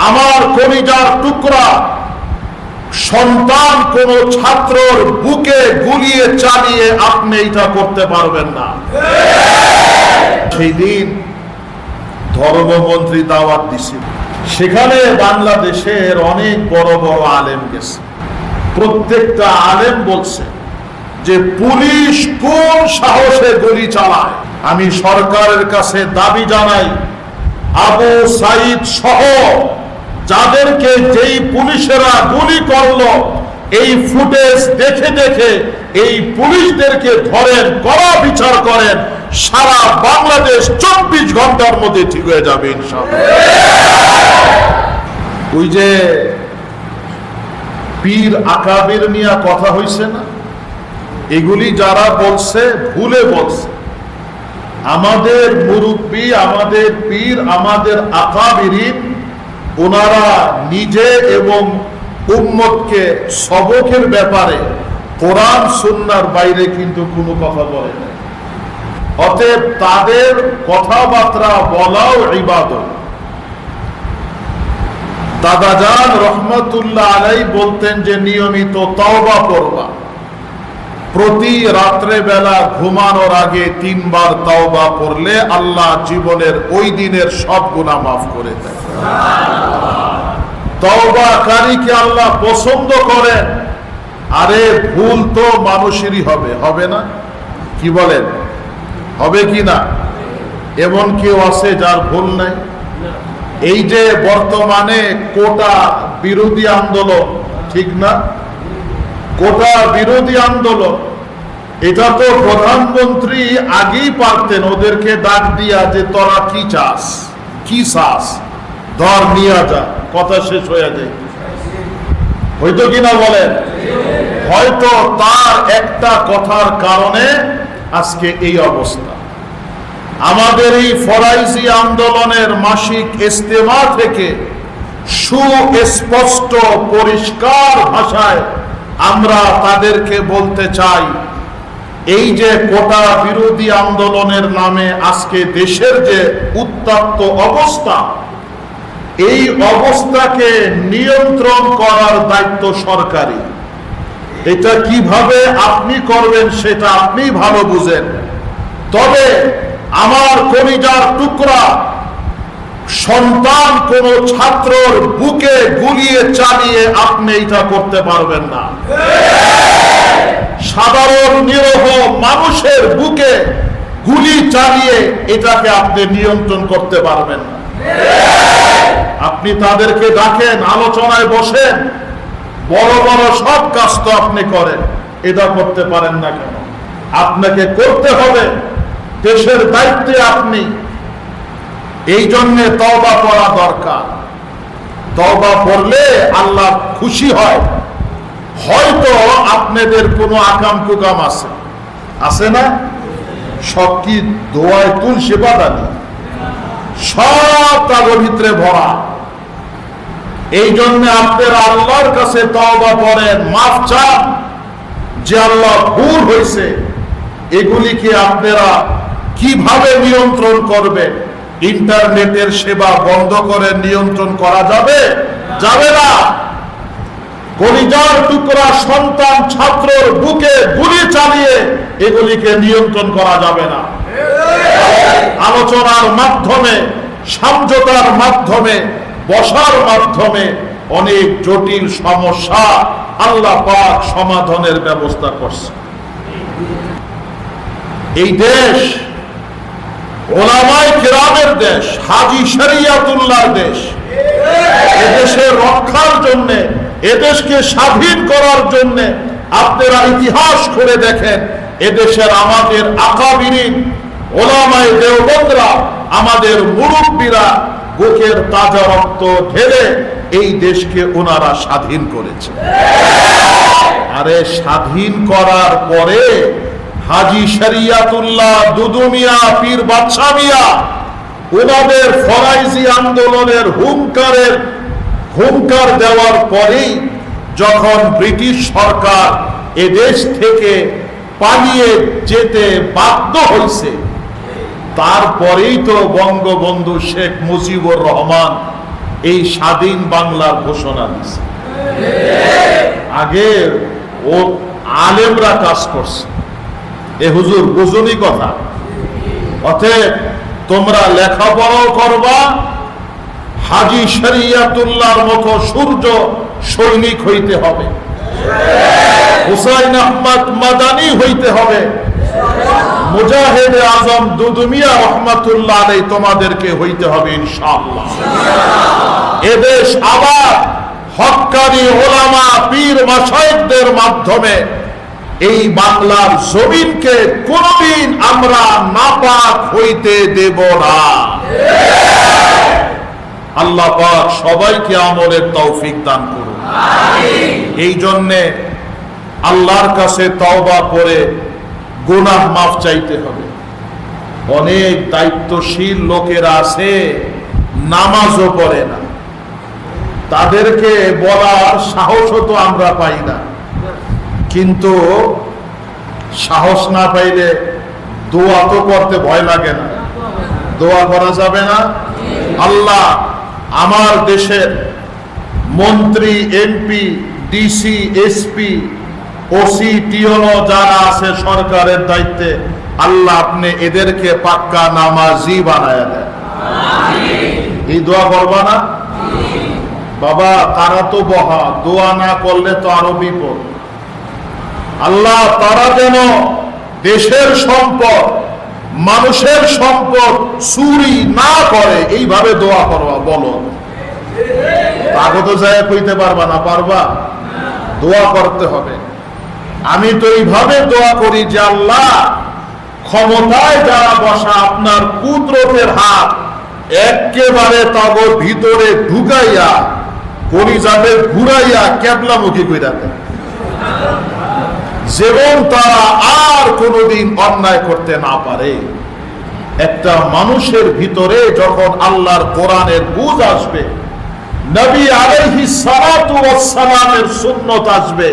আমার কলিজার টুকরা সন্তান কোন ছাত্রর বুকে গুলিয়ে চালিয়ে আপনি এটা করতে পারবেন না। সেই দিন ধর্মমন্ত্রী দাওয়াত দিছিল, সেখানে বাংলাদেশের অনেক বড় বড় আলেম গেছে। প্রত্যেকটা আলেম বলছে যে পুলিশ কোন সাহসে গুলি চালায়। আমি সরকারের কাছে দাবি জানাই, আবু সাইদ সহ যাদেরকে যেই পুলিশেরা গুলি করলো এই ফুটেজ দেখে দেখে এই পুলিশদেরকে ধরেন, কড়া বিচার করেন, সারা বাংলাদেশ 24 ঘন্টার মধ্যে ঠিক হয়ে যাবে ইনশাআল্লাহ। ওই যে পীর আকাবির নিয়ে কথা হইছে না, এগুলি যারা বলছে ভুলে বলছে। আমাদের মুরব্বী, আমাদের পীর, আমাদের আকাবিরিন, ওনারা নিজে এবং উম্মতকে সবকের ব্যাপারে কোরআন সুন্নাহর বাইরে কিন্তু কোনো কথা বলে না। অতএব তাদের কথাবার্তা বলাও ইবাদত। দাদাজান রহমতুল্লাহ আলাইহি বলতেন যে নিয়মিত তওবা করবা, প্রতি রাত্রে বেলা ঘুমানোর আগে 3 বার তওবা করলে আল্লাহ জীবনের ওই দিনের সব গুনাহ মাফ করে দেন। তওবাকারীকে আল্লাহ পছন্দ করেন। আরে ভুল তো মানুষেরই হবে, হবে না? কি বলেন, হবে কি না? এমন কেউ আছে যার ভুল নাই? এই যে বর্তমানে কোটা বিরোধী আন্দোলন, ঠিক না? কোটা বিরোধী আন্দোলন, এটা তো প্রধানমন্ত্রী আগেই পারতেন ওদেরকে ডাক দিয়া যে তোরা কি চাস, কি চাস, ধর নিয়ে যা, কথা শেষ হয়ে যায়। হয়তো কিনা বলেন? হয়তো তার একটা কথার কারণে আজকে এই অবস্থা। আমাদের এই ফরাইজি আন্দোলনের মাসিক ইজতেমা থেকে সুস্পষ্ট পরিষ্কার ভাষায় আমরা তাদেরকে বলতে চাই, এই যে কোটা বিরোধী আন্দোলনের নামে আজকে দেশের যে উত্তপ্ত অবস্থা, এই অবস্থাকে নিয়ন্ত্রণ করার দায়িত্ব সরকারি। এটা কিভাবে আপনি করবেন সেটা আপনি ভালো বুঝেন। তবে আমার কলিজার টুকরা সন্তান কোন ছাত্রর বুকে গুলিয়ে চালিয়ে আপনি এটা করতে পারবেন না। সাধারণ নিরহ মানুষের বুকে গুলি চালিয়ে এটাকে আপনি নিয়ন্ত্রণ করতে পারবেন না। আপনি তাদেরকে ডাকেন, আলোচনায় বসেন, বড় বড় সব কাজ তো আপনি করেন, এটা করতে পারেন না কেন? আপনাকে করতে হবে, দেশের দায়িত্বে আপনি। এই জন্যে তওবা করা দরকার। তওবা করলে আল্লাহ খুশি হয়। হয়তো আপনাদের কোনো আকাম কুকাম আছে, আছে না? সব কি দোয়ায় তুলসী পাতা নেই? সব তার ভিতরে ভরা। এই জন্য আপনারা আল্লাহর কাছে তওবা করেন, মাফ চান যে আল্লাহ ভুল হয়েছে। এগুলিকে আপনারা কিভাবে নিয়ন্ত্রণ করবেন? ইন্টারনেটের সেবা বন্ধ করে নিয়ন্ত্রণ করা যাবে? যাবে না। কলিজার টুকরা সন্তান ছাত্রর বুকে গুলি চালিয়ে এগুলিকে নিয়ন্ত্রণ করা যাবে না। আলোচনার মাধ্যমে, সমঝোতার মাধ্যমে, বসার মাধ্যমে অনেক জটিল সমস্যা আল্লাহ পাক সমাধানের ব্যবস্থা করছে। এই দেশ ওলামায়ে কেরামের দেশ, হাজী শরিয়াতুল্লাহর দেশ। এদেশের রক্ষার জন্য, এদেশকে স্বাধীন করার জন্য আপনারা ইতিহাস করে দেখেন, এদেশের আমাদের আকাবিরিন ওলামায়ে দেওবন্দরা, আমাদের মুরব্বীরা বুকের তাজা রক্ত ঢেলে এই দেশকে ওনারা স্বাধীন করেছে। আরে স্বাধীন করার পরে হাজী শরিয়াতুল্লাহ, দুদু মিয়া, পীর বাদশা মিয়া ওনাদের ফরাইজি আন্দোলনের হুঙ্কার দেওয়ার পরেই যখন ব্রিটিশ সরকার এদেশ থেকে পালিয়ে যেতে বাধ্য হয়েছে, তারপরেই তো বঙ্গবন্ধু শেখ মুজিবুর রহমান এই স্বাধীন বাংলার ঘোষণা দিছে। আগে ও আলেমরা কাজ করছে। এ হুজুর বুঝুনি কথা। অতএব তোমরা লেখাপড়াও করবা, হাজী শরিয়তুল্লাহর মতো সূর্য সৈনিক হইতে হবে, হুসাইন আহমদ মাদানী হইতে হবে, মুজাহিদে আজম দুদুমিয়া রহমাতুল্লাহ আলাইহি তোমাদেরকে হইতে হবে ইনশাআল্লাহ। এদেশ আবার হক্কানি ওলামা পীর মাশায়েখদের মাধ্যমে এই বাংলার জমিনকে কোনদিন আমরা নাপাক হইতে দেব না। আল্লাহ পাক সবাইকে আমলের তৌফিক দান করুন। এই জন্যে আল্লাহর কাছে তওবা করে গুনাহ মাফ চাইতে হবে। অনেক দায়িত্বশীল লোকেরা আছে নামাজও পড়ে না, তাদেরকে বলার সাহসও তো আমরা পাই না। কিন্তু সাহস না পাইলে দোয়া তো করতে ভয় লাগে না? দোয়া করা যাবে না? আল্লাহ আমার দেশের মন্ত্রী, এমপি, ডিসি, এসপি, ওসি, টিওনো যারা আছে সরকারের দায়িত্বে, আল্লাহ আপনি এদেরকে পাক্কা নামাজি বানায় দেন। এই দোয়া করবা না বাবা? তারা তো বহা, দোয়া না করলে তো আরো বিপদ। আল্লাহ তারা যেন দেশের সম্পদ, মানুষের সম্পদ চুরি না করে, এইভাবে দোয়া করবা। বলো আগত যায় কইতে পারবা না? পারবা? দোয়া করতে হবে। আমি তো এইভাবে দোয়া করি যে আল্লাহ ক্ষমতায় যারা বসা, আপনার কুদরতের হাত একেবারে তাগো ভিতরে ঢুকাইয়া কলিজাতে ঘুরাইয়া কেবলামুখী কইরা দেন, যেমন তারা আর কোনোদিন অন্যায় করতে না পারে। একটা মানুষের ভিতরে যখন আল্লাহর কোরআনের বুঝ আসবে, নবী আলাইহিস সালাতু ওয়াস সালামের সুন্নাত আসবে,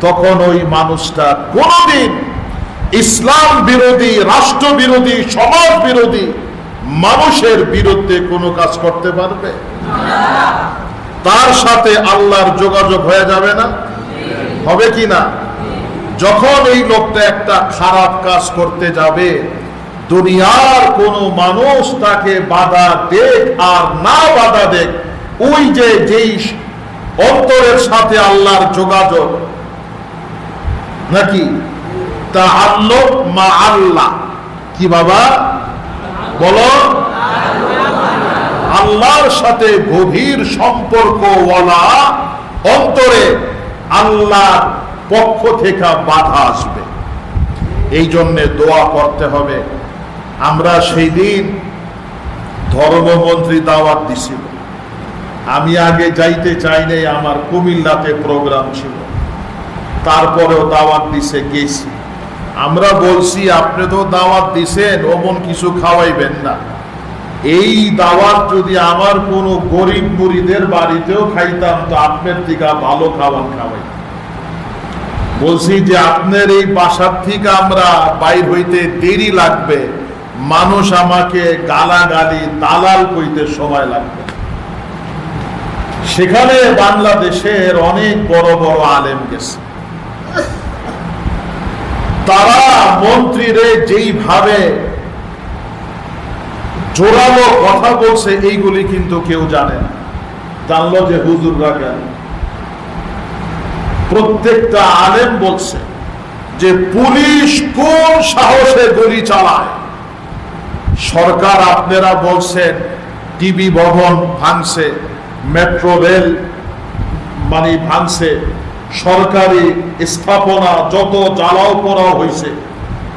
তখন ওই মানুষটা কোনোদিন ইসলাম বিরোধী, রাষ্ট্র বিরোধী, সমাজ বিরোধী মানুষের বিরুদ্ধে কোনো কাজ করতে পারবে? তার সাথে আল্লাহর যোগাযোগ হয়ে যাবে না? হবে কি না? যখন এই লোকটা একটা খারাপ কাজ করতে যাবে, দুনিয়ার কোনো মানুষ তাকে বাধা দেখ আর না বাধা দেখ, ওই যে যেই অন্তরের সাথে আল্লাহর যোগাযোগ, নাকি তাআল্লুক মা আল্লাহ, কি বাবা বলো? আল্লাহর সাথে গভীর সম্পর্ক ওয়ালা অন্তরে আল্লাহর পক্ষ থেকে বাধা আসবে। এই জন্যে দোয়া করতে হবে। আমরা সেই দিন ধর্মমন্ত্রী দাওয়াত দিছিল, আমি আগে যাইতে চাই নাই, আমার কুমিল্লাতে প্রোগ্রাম ছিল, তারপরেও দাওয়াত দিছে, গেছি। আমরা বলছি আপনি তো দাওয়াত দিছেন, ওমন কিছু খাওয়াইবেন না। এই দাওয়াত যদি আমার কোনো গরিব মুরিদের বাড়িতেও খাইতাম তো আপনার থেকে ভালো খাবার খাওয়াই। বলছি যে আপনার এই বাসার থেকে আমরা বাইর হইতে দেরি লাগবে, মানুষ আমাকে গালাগালি দালাল কইতে সময় লাগবে। সেখানে বাংলাদেশের অনেক বড় বড় আলেম গেছে, তারা মন্ত্রীরে যেইভাবে জোরালো কথা বলছে, এইগুলি কিন্তু কেউ জানে না। জানলো যে হুজুররা কেন? প্রত্যেকটা আলেম বলছে যে পুলিশ কোন সাহসে গুলি চালায়। সরকার আপনারা বলছেন টিবি ভবন ভাঙছে, মেট্রো রেল মানে ভাঙছে, সরকারি স্থাপনা যত জ্বালাও পোড়াও হয়েছে,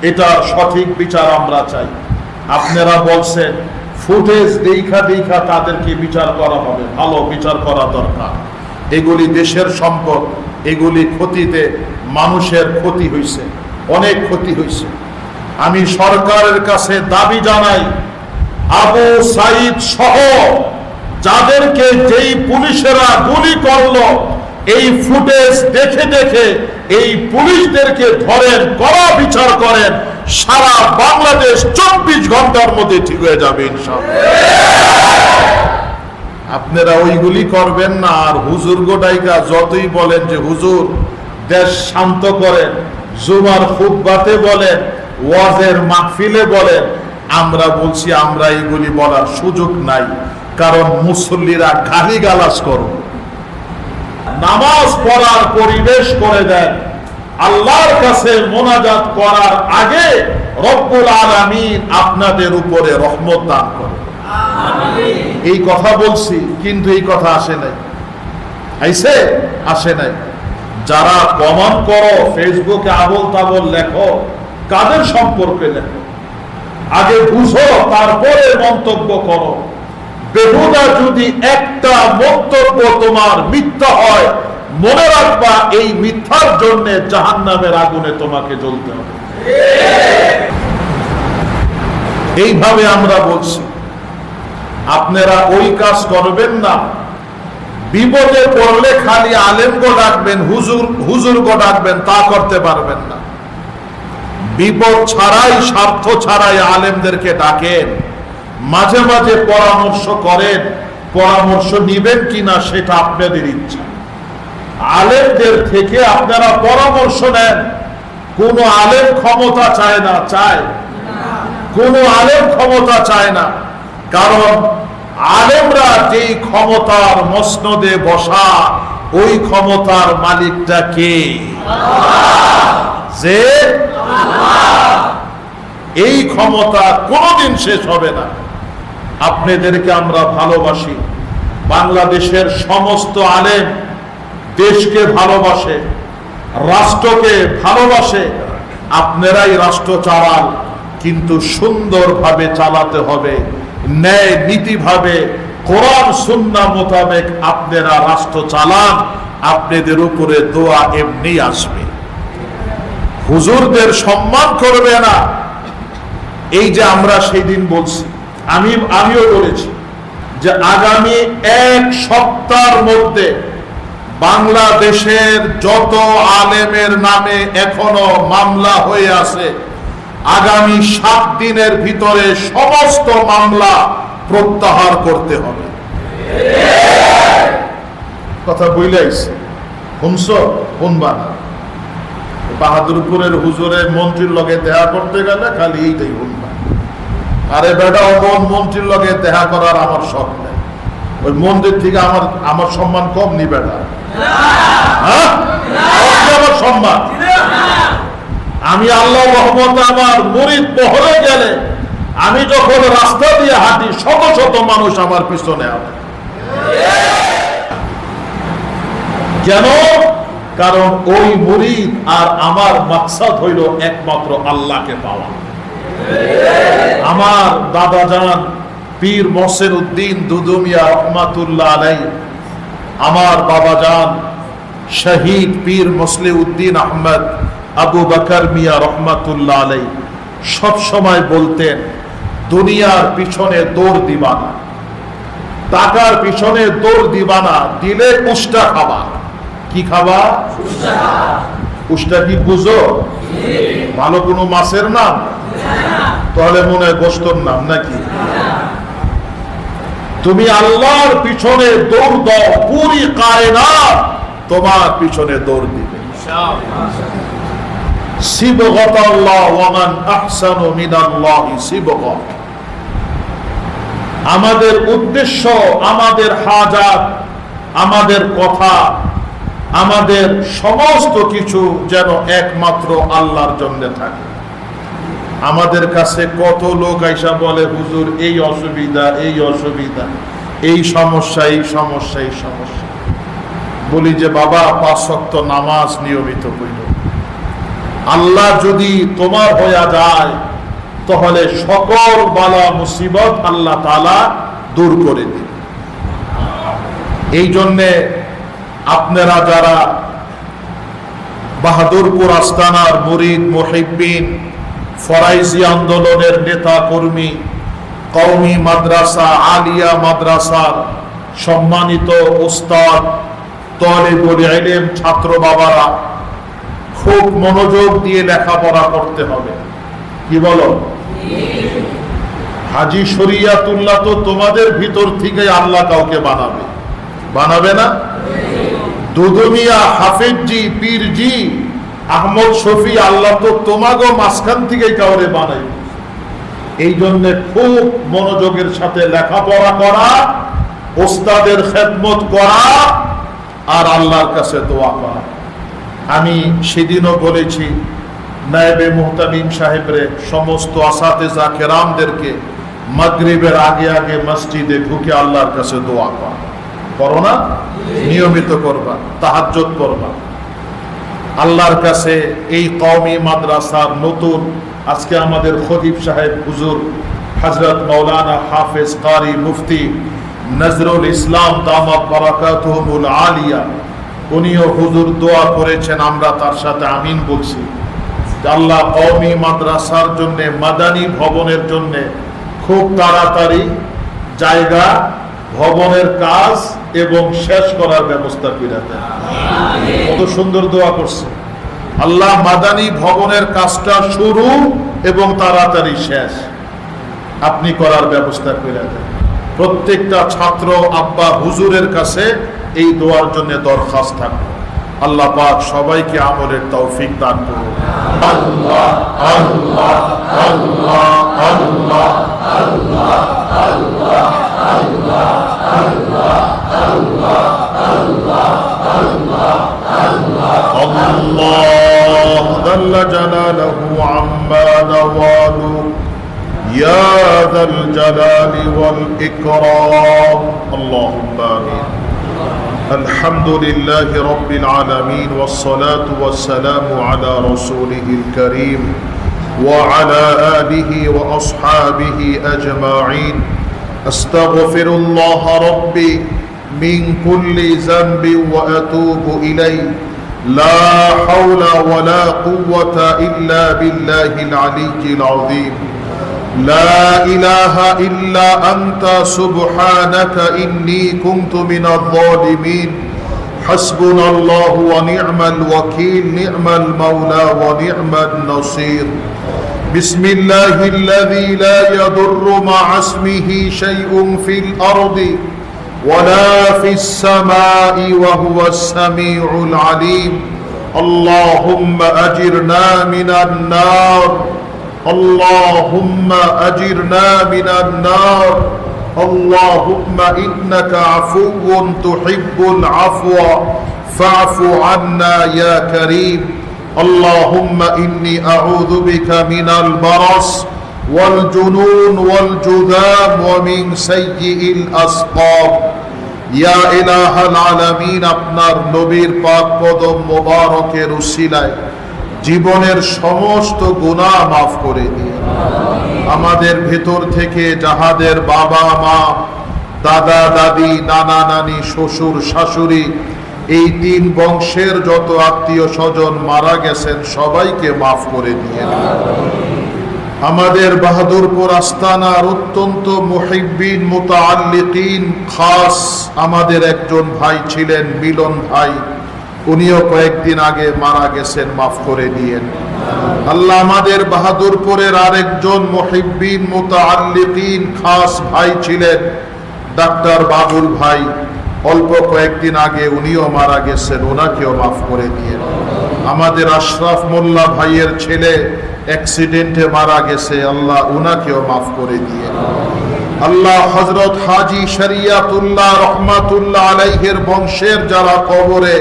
এটা সঠিক বিচার আমরা চাই। আপনারা বলছেন ফুটেজ দেখা দেখা তাদেরকে বিচার করা হবে, ভালো বিচার করা দরকার। এগুলি দেশের সম্পদ, এগুলি ক্ষতিতে মানুষের ক্ষতি হয়েছে, অনেক ক্ষতি হয়েছে। আমি সরকারের কাছে দাবি জানাই, আবু সাইদ সহ যাদেরকে যেই পুলিশেরা গুলি করলো, এই ফুটেজ দেখে দেখে এই পুলিশদেরকে ধরেন, কড়া বিচার করেন, সারা বাংলাদেশ 24 ঘন্টার মধ্যে ঠিক হয়ে যাবে ইনশাআল্লাহ। আপনারা ওইগুলি করবেন না। আর হুজুর গোটাইকা যতই বলেন যে হুজুর দেশ শান্ত করেন, জুমার খুতবাতে বলেন, ওয়াজের মাহফিলে বলেন, আমরা বলছি আমরা এইগুলি বলার সুযোগ নাই, কারণ মুসল্লিরা গালিগালাজ করবে। নামাজ পড়ার পরিবেশ করে দেন, আল্লাহর কাছে মোনাজাত করার আগে রব্বুল আলামিন আপনাদের উপরে রহমত দান করে। এই কথা বলছি, কিন্তু এই কথা আসে নাই। আইছে? আসে নাই। যারা প্রমাণ করো ফেসবুকে আবল তাবল লেখো, কাদের সম্পর্কে লেখো? আগে বুঝো, তারপরে মন্তব্য করো। বেহুদা যদি একটা মন্তব্য তোমার মিথ্যা হয়, মনে রাখবা এই মিথ্যার জন্য জাহান্নামের আগুনে তোমাকে জ্বলতে হবে। এইভাবে আমরা বলছি, আপনারা ওই কাজ করবেন না। বিপদে পড়লে খালি আলেমগো ডাকবেন, হুজুরগো ডাকবেন, তা করতে পারবেন না। বিপদ ছাড়াই, স্বার্থ ছাড়াই আলেমদেরকে ডাকেন, মাঝে মাঝে পরামর্শ করেন। পরামর্শ নিবেন কিনা সেটা আপনাদের ইচ্ছা। আলেমদের থেকে আপনারা পরামর্শ নেন। কোন আলেম ক্ষমতা চায় না, চায়? কোন আলেম ক্ষমতা চায় না, কারণ আলেমরা যেই ক্ষমতার মসনদে বসা, ওই ক্ষমতার মালিকটা কে? যে এই ক্ষমতা কোনদিন শেষ হবে না। আপনাদেরকে আমরা ভালোবাসি। বাংলাদেশের সমস্ত আলেম দেশকে ভালোবাসে, রাষ্ট্রকে ভালোবাসে। আপনারাই রাষ্ট্র চালান, কিন্তু সুন্দরভাবে চালাতে হবে, ন্যায় নীতিভাবে, কোরআন সুন্নাহ মোতাবেক আপনারা রাষ্ট্র চালান। আপনাদের উপরে দোয়া এমনি আসবে। হুজুরদের সম্মান করবে না। এই যে আমরা সেই দিন বলছি, আমিও বলেছি যে আগামী এক সপ্তাহের মধ্যে বাংলাদেশের যত আলেমের নামে এখনো মামলা হয়ে আছে, আগামী 7 দিনের ভিতরে সমস্ত মামলা প্রত্যাহার করতে হবে। কথা বইলাইছে, শুনছো? শুনবা না। বাহাদুরপুরের হুজুরের মন্ত্রীর লগে দেখা করতে গেলে খালি এইটাই শুনবা, আরে বেটা অমন মন্ত্রীর লগে দেখা করার আমার শখ নেই, ওই মন্দির থেকে আমার সম্মান কম নি বেটা? হ্যাঁ, আমার সম্মান। আমি আল্লাহ রহমতে আমার মুরিদ বহরে গেলে, আমি যখন রাস্তা দিয়ে হাঁটি, শত শত মানুষ আমার পিছনে আসে। কেন? কারণ ওই মুরিদ আর আমার মাকসাদ হইল একমাত্র আল্লাহকে পাওয়া। আমার দাদা জান পীর মহসিন উদ্দিন দুদুমিয়া রহমাতুল্লাহ আলাইহি, আমার বাবা জান শহীদ পীর মুসলিম উদ্দিন আহমদ আবু বকর মিয়া রহমাতুল্লাহ আলাইহি সব সময় বলতেন, দুনিয়ার পিছনে দৌড় দিবা না, টাকার পিছনে দৌড় দিবা না, দিলে উষ্টা খাবা। কি খাবা? উষ্টা কি বুঝো? ভালো কোনো মাছের নাম? তাহলে মনে হয় গোস্তর নাম নাকি? তুমি আল্লাহর পিছনে দৌড় দাও, পুরি কায়নাত তোমার পিছনে দৌড় দিবে। সিবগাতাল্লাহ ওয়া মান আহসানু মিনাল্লাহি সিবগা। আমাদের উদ্দেশ্য, আমাদের হাজাত, আমাদের কথা, আমাদের সমস্ত কিছু যেন একমাত্র আল্লাহর জন্য থাকে। আমাদের কাছে কত লোক আইসা বলে, হুজুর এই অসুবিধা, এই অসুবিধা, এই সমস্যা, এই সমস্যা, এই সমস্যা। বলি যে বাবা 5 ওয়াক্ত নামাজ নিয়মিত কইল। আল্লাহ যদি তোমার হয়ে যায়, তাহলে সকল বালা মুসিবত আল্লাহ তাআলা দূর করে দিবে। এই জন্যে আপনারা যারা বাহাদুরপুর আস্তানার মুরিদ মুহিব্বিন, ফরাইজি আন্দোলনের নেতা কর্মী, কওমি মাদ্রাসা, আলিয়া মাদ্রাসার সম্মানিত উস্তাদ, তালিবুল ইলম, ছাত্র বাবারা, খুব মনোযোগ দিয়ে লেখাপড়া করতে হবে। কি বলো? হাজী শরিয়াতুল্লাহ তো তোমাদের ভিতর থেকে আল্লাহ কাউকে বানাবে, বানাবে না? দুদুমিয়া, হাফেজজি, পীরজি, আহমদ শফি, আল্লাহ তো তোমাগো মাঝখান থেকে কাউরে বানাই। এই জন্য খুব মনোযোগের সাথে লেখাপড়া করা, ওস্তাদের খেদমত করা আর আল্লাহর কাছে দোয়া করা। আমি সেদিনও বলেছি, নায়েবে মুহতামিম সাহেবরে সমস্ত আসাতেজা কেরামদেরকে মাগরিবের আগে আগে মসজিদে ঢুকে আল্লাহর কাছে দোয়া করা। করো না? নিয়মিত করবা, তাহাজ্জুদ করবা আল্লাহর কাছে। এই কওমি মাদ্রাসার নতুন আজকে আমাদের খতিব সাহেব হুজুর হযরত মাওলানা হাফেজ কারি মুফতি নজরুল ইসলাম দামাত বারাকাতুহুল আলিয়া, উনিও হুজুর দোয়া করেছেন, আমরা তার সাথে আমিন বলছি। আল্লাহ কওমি মাদ্রাসার জন্য, মাদানী ভবনের জন্য খুব তাড়াতাড়ি জায়গা, ভবনের কাজ এবং শেষ করার ব্যবস্থা করে দেন। কত সুন্দর দোয়া করছে। আল্লাহ মাদানী ভবনের কাজটা শুরু এবং তাড়াতাড়ি শেষ আপনি করার ব্যবস্থা করে দেন। প্রত্যেকটা ছাত্র আব্বা হুজুরের কাছে এই দোয়ার জন্য দরখাস্ত থাকবে। আল্লাহ পাক সবাইকে আমলের তৌফিক দান করুন। আল্লাহ আল্লাহ আল্লাহ আল্লাহ আল্লাহ আল্লাহ আল্লাহ আল্লাহ আল্লাহ আল্লাহ আল্লাহ আল্লাহ আল্লাহ জাল্লা জালালুহু আম্মা নাওয়ালু ইয়া যাল জালালি ওয়াল ইকরাম। আল্লাহুম্মা আমিন। الحمد لله رب العالمين والصلاة والسلام على رسوله الكريم وعلى آله وأصحابه أجمعين. أستغفر الله ربي من كل ذنب وأتوب إليه. لا حول ولا قوة إلا بالله العلي العظيم. لا إله إلا أنت سبحانك إني كنت من الظالمين. حسبنا الله ونعم الوكيل، نعم المولى ونعم النصير. بسم الله الذي لا يضر مع اسمه شيء في الأرض ولا في السماء وهو السميع العليم. اللهم أجرنا من النار، اللهم أجرنا من النار. اللهم إنك عفو تحب العفو فاعف عنا يا كريم. اللهم إني أعوذ بك من البرص والجنون والجذام ومن سيء الأسقام. يا إله العالمين আপনার নবীর পাক কদম মোবারকের উসিলায় জীবনের সমস্ত গুনাহ মাফ করে দিন। আমাদের ভেতর থেকে যাহাদের বাবা মা, দাদা দাদি, নানা নানি, শ্বশুর শাশুড়ি, এই তিন বংশের যত আত্মীয় স্বজন মারা গেছেন সবাইকে মাফ করে দিয়ে। আমাদের বাহাদুরপুর আস্তানার অত্যন্ত মুহিব্বিন মুতাআল্লিকিন খাস আমাদের একজন ভাই ছিলেন মিলন ভাই, উনিও কয়েকদিন আগে মারা গেছেন, মাফ করে দিয়েন। আল্লাহ আমাদের বাহাদুরপুরের আরেকজন মুহিব্বিন মুতাআল্লিকিন খাস ভাই ছিলেন ডাক্তার বাবুল ভাই, অল্প কয়েকদিন আগে উনিও মারা গেছেন, ওনাকেও মাফ করে দিয়েন। আমাদের আশরাফ মোল্লা ভাইয়ের ছেলে অ্যাক্সিডেন্টে মারা গেছে, আল্লাহ উনাকেও মাফ করে দিয়েন। আল্লাহ হযরত হাজী শরিয়াতুল্লাহ রহমাতুল্লাহ আলাইহির বংশের যারা কবরে,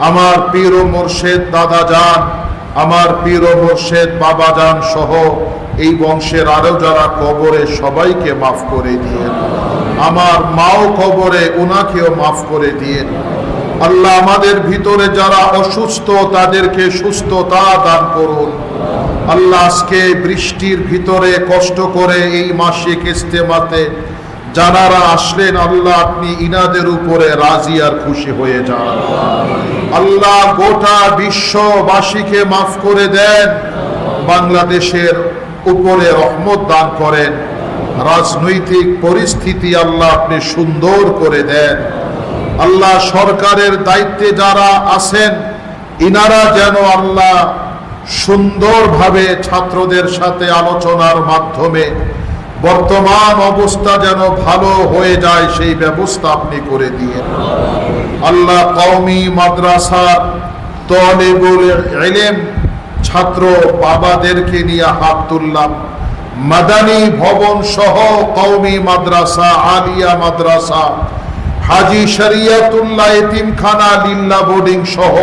আমার পীর ও মুর্শিদ দাদা যান, আমার পীর ও মুর্শিদ বাবা যান সহ এই বংশের আরো যারা কবরে সবাইকে মাফ করে দিয়েন। আমার মাও কবরে, উনাকেও মাফ করে দিয়েন। আল্লাহ আমাদের ভিতরে যারা অসুস্থ তাদেরকে সুস্থতা দান করুন। আল্লাহ আজকে বৃষ্টির ভিতরে কষ্ট করে এই মাসিক ইজতেমাতে যারা আসলেন, আল্লাহ আপনি ইনাদের উপরে রাজি আর খুশি হয়ে যান। আল্লাহ গোটা বিশ্ববাসীকে মাফ করে দেন, বাংলাদেশের উপরে রহমত দান করেন, রাজনৈতিক পরিস্থিতি আল্লাহ আপনি সুন্দর করে দেন। আল্লাহ সরকারের দায়িত্বে যারা আছেন ইনারা যেন আল্লাহ সুন্দরভাবে ছাত্রদের সাথে আলোচনার মাধ্যমে বর্তমান অবস্থা যেন ভালো হয়ে যায় সেই ব্যবস্থা আপনি করে দিয়েন আল্লাহ। কওমি মাদ্রাসা তালিবুল ইলম ছাত্র বাবাদেরকে নিয়ে হাত তুললাম, মাদানী ভবন সহ কওমি মাদ্রাসা, আলিয়া মাদ্রাসা, হাজি শরিয়তুল্লাহ এতিমখানা, লিল্লা বোর্ডিং সহ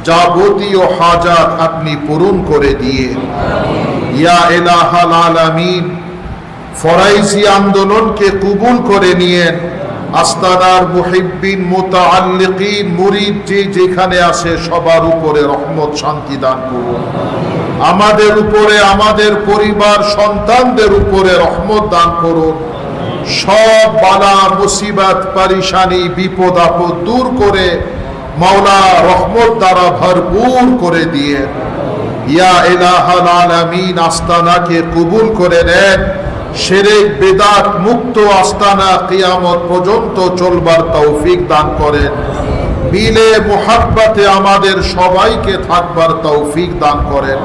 যাবতীয় হাজাত আপনি পূরণ করে দিয়ে ইয়া ইলাহাল আলামিন। ফরাইজি আন্দোলনকে কবুল করে নিয়েন। আস্তানার মুহিব্বিন, মুতাআল্লিকিন, মুরিদ যে যেখানে আছে সবার উপরে রহমত শান্তি দান করুন। আমাদের উপরে, আমাদের পরিবার সন্তানদের উপরে রহমত দান করুন। সব বালা মুসিবত পরেশানি বিপদ আপদ দূর করে মাওলা রহমত দ্বারা ভরপুর করে দিয়ে ইয়া ইলাহাল আলামিন। আস্তানাকে কবুল করে নেন। শিরক বিদআত মুক্ত আস্তানা কিয়ামত পর্যন্ত চলবার তৌফিক দান করেন। মিলে মুহাব্বতে আমাদের সবাইকে থাকবার তৌফিক দান করেন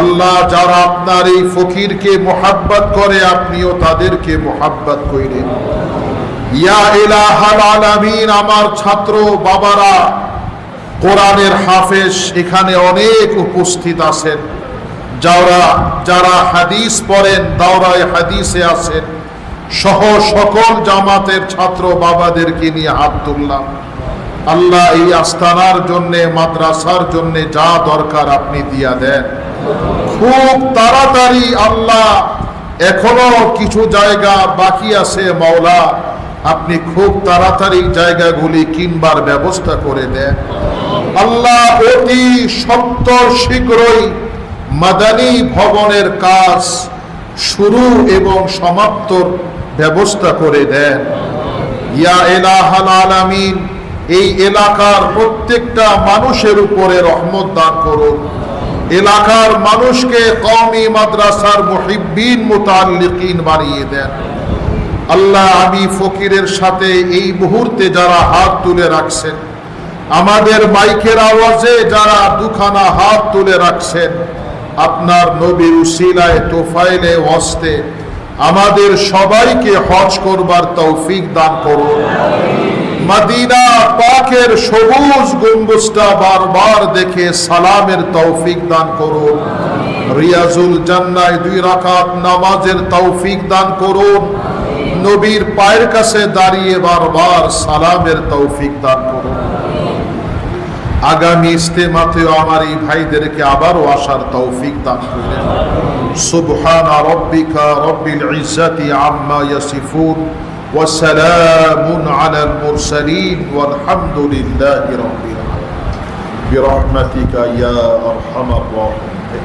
আল্লাহ। যারা আপনার এই ফকিরকে মুহাব্বত করে আপনিও তাদেরকে মুহাব্বত করেন ইয়া ইলাহাল আলামিন। আমার ছাত্র বাবারা, কোরআনের হাফেজ এখানে অনেক উপস্থিত আছেন, যারা হাদিস পড়েন, দাওরায়ে হাদিসে আছেন, সহ সকল জামাতের ছাত্র বাবাদেরকে নিয়ে হাত তুললাম আল্লাহ। এই আস্তানার জন্য, মাদ্রাসার জন্য যা দরকার আপনি দিয়া দেন খুব তাড়াতাড়ি আল্লাহ। এখনো কিছু জায়গা বাকি আছে মাওলা, আপনি খুব তাড়াতাড়ি জায়গাগুলি কিনবার ব্যবস্থা করে দেন আল্লাহ। অতি সত্বর শীঘ্রই মাদানী ভবনের কাজ শুরু এবং সমাপ্তর ব্যবস্থা করে দেন ইয়া ইলাহাল আলামিন। এই এলাকার প্রত্যেকটা মানুষের উপরে রহমত দান করুন। এলাকার মানুষকে কওমি মাদ্রাসার মুহিব্বিন, মুতাআল্লিকিন বানিয়ে দেন আল্লাহ। আমি ফকিরের সাথে এই মুহূর্তে যারা হাত তুলে রাখছেন, আমাদের মাইকের আওয়াজে যারা দুখানা হাত তুলে রাখছেন, আপনার নবীর উসিলায় তোফাইলে ওয়াস্তে আমাদের সবাইকে হজ করবার তৌফিক দান করুন। মদিনা পাকের সবুজ গম্বুজটা বারবার দেখে সালামের তৌফিক দান করুন। রিয়াজুল জান্নাহ 2 রাকাত নামাজের তৌফিক দান করুন। নবীর পায়ের কাছে দাঁড়িয়ে বারবার সালামের তৌফিক দান করুন। আগামী ইজতেমাতেও আমার এই ভাইদেরকে আবারও আসার তৌফিক দান করুন। সুবহানা রাব্বিকা রাব্বিল ইজ্জাতি আম্মা ইয়াসিফুন ওয়া সালামুন আলাল মুরসালিন ওয়ালহামদুলিল্লাহি রাব্বিল আলামিন বিরহমাতিকা ইয়া আরহামার রাহিমিন।